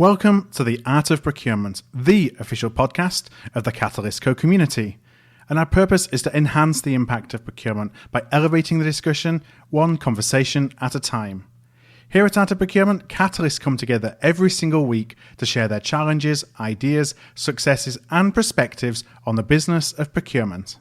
Welcome to the Art of Procurement, the official podcast of the Catalyst Co-community. And our purpose is to enhance the impact of procurement by elevating the discussion one conversation at a time. Here at Art of Procurement, Catalysts come together every single week to share their challenges, ideas, successes, and perspectives on the business of procurement.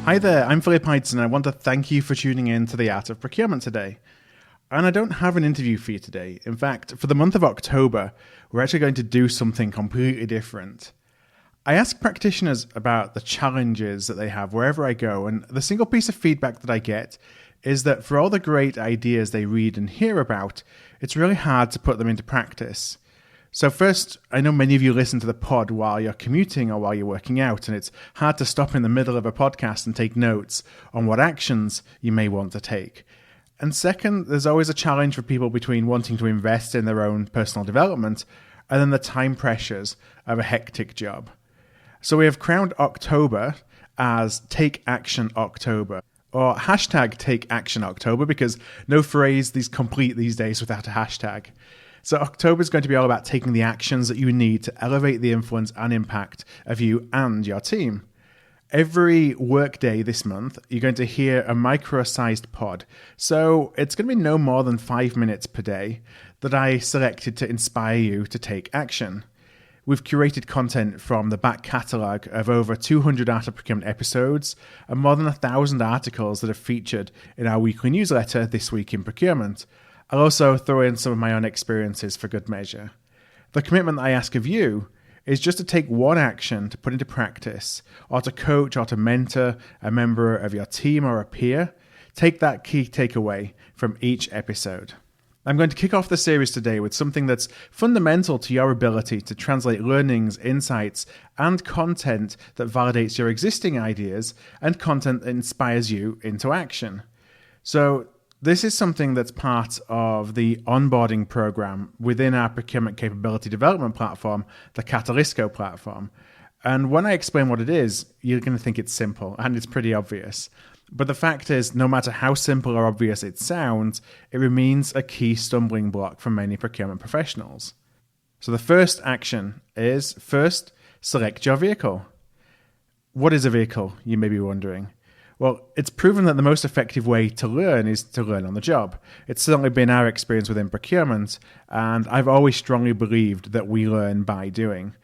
Hi there, I'm Philip Heights and I want to thank you for tuning in to the Art of Procurement today. And I don't have an interview for you today. In fact, for the month of October, we're actually going to do something completely different. I ask practitioners about the challenges that they have wherever I go, and the single piece of feedback that I get is that for all the great ideas they read and hear about, it's really hard to put them into practice. So first, I know many of you listen to the pod while you're commuting or while you're working out, and it's hard to stop in the middle of a podcast and take notes on what actions you may want to take. And second, there's always a challenge for people between wanting to invest in their own personal development and then the time pressures of a hectic job. So we have crowned October as Take Action October, or hashtag Take Action October, because no phrase is complete these days without a hashtag. So October is going to be all about taking the actions that you need to elevate the influence and impact of you and your team. Every workday this month, you're going to hear a micro-sized pod. So it's going to be no more than 5 minutes per day that I selected to inspire you to take action. We've curated content from the back catalogue of over 200 Art of Procurement episodes and more than 1,000 articles that are featured in our weekly newsletter, This Week in Procurement. I'll also throw in some of my own experiences for good measure. The commitment that I ask of you is just to take one action to put into practice, or to coach or to mentor a member of your team or a peer. Take that key takeaway from each episode. I'm going to kick off the series today with something that's fundamental to your ability to translate learnings, insights, and content that validates your existing ideas and content that inspires you into action. So this is something that's part of the onboarding program within our procurement capability development platform, the Catalyst Co platform. And when I explain what it is, you're going to think it's simple, and it's pretty obvious. But the fact is, no matter how simple or obvious it sounds, it remains a key stumbling block for many procurement professionals. So the first action is, first, select your vehicle. What is a vehicle, you may be wondering? Well, it's proven that the most effective way to learn is to learn on the job. It's certainly been our experience within procurement, and I've always strongly believed that we learn by doing.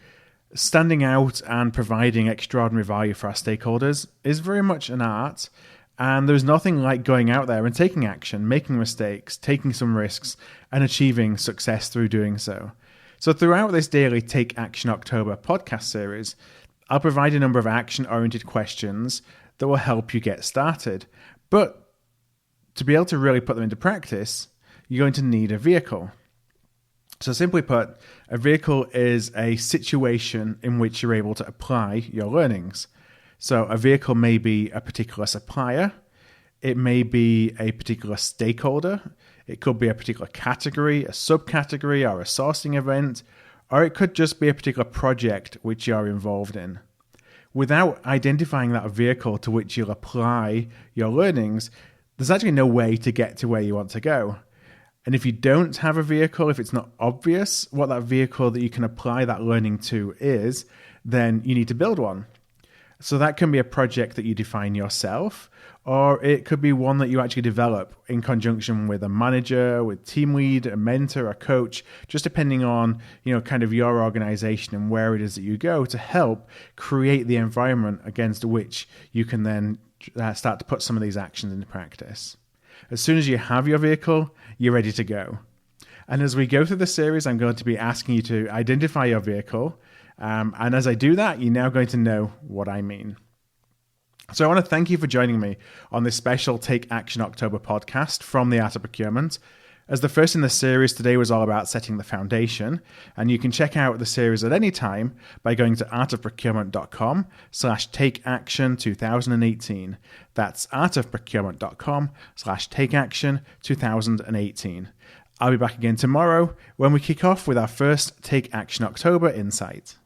Standing out and providing extraordinary value for our stakeholders is very much an art, and there's nothing like going out there and taking action, making mistakes, taking some risks, and achieving success through doing so. So throughout this daily Take Action October podcast series, I'll provide a number of action-oriented questions that will help you get started. But to be able to really put them into practice, you're going to need a vehicle. So simply put, a vehicle is a situation in which you're able to apply your learnings. So a vehicle may be a particular supplier, it may be a particular stakeholder, it could be a particular category, a subcategory, or a sourcing event, or it could just be a particular project which you're involved in. Without identifying that vehicle to which you'll apply your learnings, there's actually no way to get to where you want to go. And if you don't have a vehicle, if it's not obvious what that vehicle that you can apply that learning to is, then you need to build one. So that can be a project that you define yourself, or it could be one that you actually develop in conjunction with a manager, with team lead, a mentor, a coach, just depending on, kind of your organization and where it is that you go to help create the environment against which you can then start to put some of these actions into practice. As soon as you have your vehicle, you're ready to go. And as we go through the series, I'm going to be asking you to identify your vehicle. And as I do that, you're now going to know what I mean. So I want to thank you for joining me on this special Take Action October podcast from the Art of Procurement. As the first in the series, today was all about setting the foundation, and you can check out the series at any time by going to artofprocurement.com/takeaction2018. That's artofprocurement.com/takeaction2018. I'll be back again tomorrow when we kick off with our first Take Action October Insight.